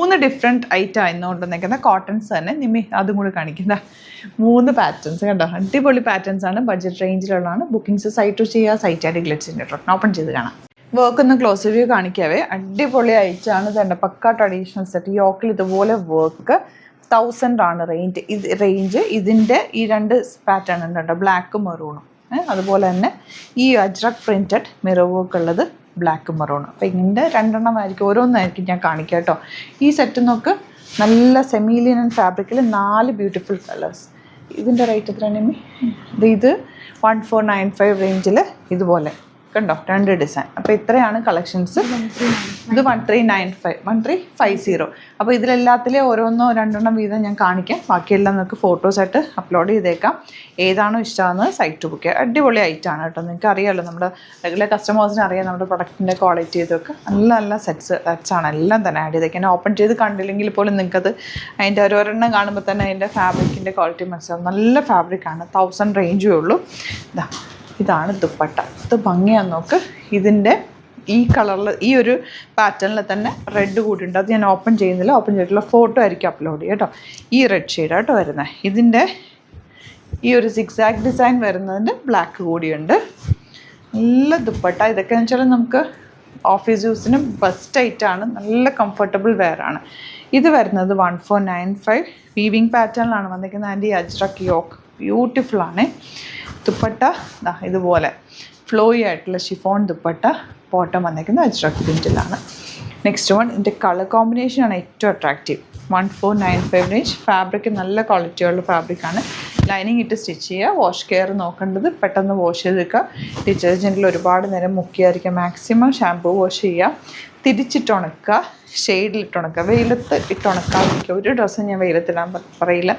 3 different item ആയിരുന്നു കൊണ്ടുവന്നേക്കുന്നത്. Cottons തന്നെ. നിമ്മി അതും കൂടി കാണിക്കണ്ട. 3 പാറ്റേൺസ് കണ്ടോ, അടിപൊളി പാറ്റേൺസ് ആണ്, ബഡ്ജറ്റ് റേഞ്ചിലുള്ളതാണ്. ബുക്കിംഗ്സ് സൈറ്റ് ചെയ്യുക, സൈറ്റ് ആയിട്ട് ഗ്ലിറ്റ്സിൻ്റെ ഓപ്പൺ ചെയ്ത് കാണാം. വർക്ക് ഒന്ന് ക്ലോസ് വ്യൂ കാണിക്കാവേ. അടിപൊളി ഐറ്റാണ്. ഇതുണ്ട് പക്ക ട്രഡീഷണൽ സെറ്റ്. യോക്കിൽ ഇതുപോലെ വർക്ക് 1000 ആണ് റേഞ്ച്. ഇതിൻ്റെ ഈ 2 പാറ്റേൺ ഉണ്ട് കേട്ടോ, ബ്ലാക്കും മെറൂണും. അതുപോലെ തന്നെ ഈ അജ്രക് പ്രിൻറ്റഡ് മിറർ വർക്ക് ഉള്ളത് ബ്ലാക്ക് മെറൂൺ. അപ്പോൾ ഇങ്ങനെ 2 എണ്ണമായിരിക്കും, ഓരോന്നായിരിക്കും ഞാൻ കാണിക്കാം കേട്ടോ. ഈ സെറ്റ് നോക്ക്, നല്ല സെമി ലിനൻ ഫാബ്രിക്കിൽ 4 ബ്യൂട്ടിഫുൾ കളേഴ്സ്. ഇതിൻ്റെ റേറ്റ് എത്രയാണ്? ഇത് 1495 റേഞ്ചിൽ ഇതുപോലെ കണ്ടോ, 2 ഡിസൈൻ. അപ്പോൾ ഇത്രയാണ് കളക്ഷൻസ്. ഇത് 1350. അപ്പോൾ ഇതിലെല്ലാത്തിലും ഓരോന്നോ 2 എണ്ണം വീതം ഞാൻ കാണിക്കാം. ബാക്കിയെല്ലാം നിങ്ങൾക്ക് ഫോട്ടോസായിട്ട് അപ്ലോഡ് ചെയ്തേക്കാം. ഏതാണോ ഇഷ്ടമാകുന്നത് സൈറ്റ് ബുക്ക് ചെയ്യുക. അടിപൊളി ഐറ്റാണ് കേട്ടോ. നിങ്ങൾക്ക് അറിയാമല്ലോ, നമ്മുടെ റെഗുലർ കസ്റ്റമേഴ്സിന് അറിയാം നമ്മുടെ പ്രൊഡക്റ്റിൻ്റെ ക്വാളിറ്റി ഇതൊക്കെ. നല്ല നല്ല സെറ്റ്സാണ് എല്ലാം തന്നെ ആഡ് ചെയ്തേക്കാം. ഓപ്പൺ ചെയ്ത് കണ്ടില്ലെങ്കിൽ പോലും നിങ്ങൾക്കത് അതിൻ്റെ ഓരോരെണ്ണം കാണുമ്പോൾ തന്നെ അതിൻ്റെ ഫാബ്രിക്കിൻ്റെ ക്വാളിറ്റി മനസ്സിലാവും. നല്ല ഫാബ്രിക്കാണ്. 1000 റേഞ്ചേ ഉള്ളൂ. ഇതാണ് ദുപ്പട്ട. ഇത് ഭംഗിയാന്ന് നോക്ക്. ഇതിൻ്റെ ഈ കളറിൽ ഈ ഒരു പാറ്റേണിൽ തന്നെ റെഡ് കൂടിയുണ്ട്. അത് ഞാൻ ഓപ്പൺ ചെയ്യുന്നില്ല. ഓപ്പൺ ചെയ്തിട്ടുള്ള ഫോട്ടോ ആയിരിക്കും അപ്ലോഡ് ചെയ്യുക കേട്ടോ. ഈ റെഡ് ഷെയ്ഡാട്ടോ വരുന്നത്. ഇതിൻ്റെ ഈ ഒരു സിക്സാക് ഡിസൈൻ വരുന്നതിൻ്റെ ബ്ലാക്ക് കൂടിയുണ്ട്. നല്ല ദുപ്പട്ട. ഇതൊക്കെ എന്ന് വെച്ചാൽ നമുക്ക് ഓഫീസ് യൂസിന് ബെസ്റ്റ് ഐറ്റാണ്. നല്ല കംഫർട്ടബിൾ വെയറാണ്. ഇത് വരുന്നത് 1495 വീവിങ് പാറ്റേണിലാണ് വന്നിരിക്കുന്നത്. ആൻഡ് ഈ അജ്രക് യോക്ക് ബ്യൂട്ടിഫുള്ളാണ്. ദുപ്പട്ട ഇതുപോലെ ഫ്ലോയി ആയിട്ടുള്ള ഷിഫോൺ ദുപ്പട്ട. ബോട്ടം വന്നിരിക്കുന്നത് അജ്രക് പ്രിൻറ്റിലാണ്. നെക്സ്റ്റ് വൺ, ഇതിൻ്റെ കളർ കോമ്പിനേഷനാണ് ഏറ്റവും അട്രാക്റ്റീവ്. 1495 റേഞ്ച്. ഫാബ്രിക് നല്ല ക്വാളിറ്റിയുള്ള ഫാബ്രിക്കാണ്. ലൈനിങ് ഇട്ട് സ്റ്റിച്ച് ചെയ്യുക. വാഷ് കെയർ നോക്കേണ്ടത് പെട്ടെന്ന് വാഷ് ചെയ്തെടുക്കുക. ഡിറ്റർജൻറ്റിൽ ഒരുപാട് നേരം മുക്കിയായിരിക്കുക. മാക്സിമം ഷാമ്പൂ വാഷ് ചെയ്യുക. തിരിച്ചിട്ട് ഉണക്കുക, ഷെയ്ഡിലിട്ട് ഉണക്കുക. വെയിലത്ത് ഇട്ട് ഉണക്കാതിരിക്കുക. ഒരു ഡ്രസ്സും ഞാൻ വെയിലത്തിടാൻ പറയില്ല.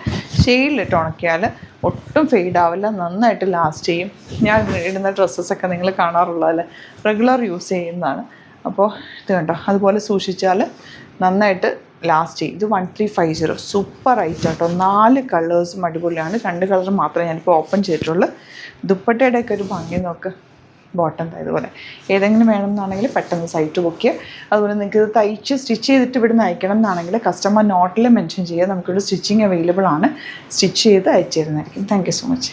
ഷെയ്ഡിലിട്ട് ഉണക്കിയാൽ ഒട്ടും ഫെയ്ഡ് ആവില്ല, നന്നായിട്ട് ലാസ്റ്റ് ചെയ്യും. ഞാൻ ഇടുന്ന ഡ്രസ്സസൊക്കെ നിങ്ങൾ കാണാറുള്ളതല്ലേ, റെഗുലർ യൂസ് ചെയ്യുന്നതാണ്. അപ്പോൾ ഇത് കണ്ടോ, അതുപോലെ സൂക്ഷിച്ചാൽ നന്നായിട്ട് ലാസ്റ്റ് ചെയ്യും. ഇത് 1350. സൂപ്പർ ഐറ്റം കേട്ടോ. 4 കളേഴ്സും അടിപൊളിയാണ്. 2 കളർ മാത്രമേ ഞാനിപ്പോൾ ഓപ്പൺ ചെയ്തിട്ടുള്ളൂ. ദുപ്പട്ടയുടെയൊക്കെ ഒരു ഭംഗി നോക്ക്. ബോട്ടം ഇതുപോലെ ഏതെങ്കിലും വേണമെന്നാണെങ്കിൽ പെട്ടെന്ന് സൈറ്റ് ബുക്ക് ചെയ്യുക. അതുപോലെ നിങ്ങൾക്ക് ഇത് തയ്ച്ച് സ്റ്റിച്ച് ചെയ്തിട്ട് ഇവിടുന്ന് അയക്കണം എന്നാണെങ്കിൽ കസ്റ്റമർ നോട്ടിൽ മെൻഷൻ ചെയ്യുക. നമുക്കിവിടെ സ്റ്റിച്ചിങ് അവൈലബിൾ ആണ്. സ്റ്റിച്ച് ചെയ്ത് അയച്ചു തരുന്നതായിരിക്കും. Thank you so much.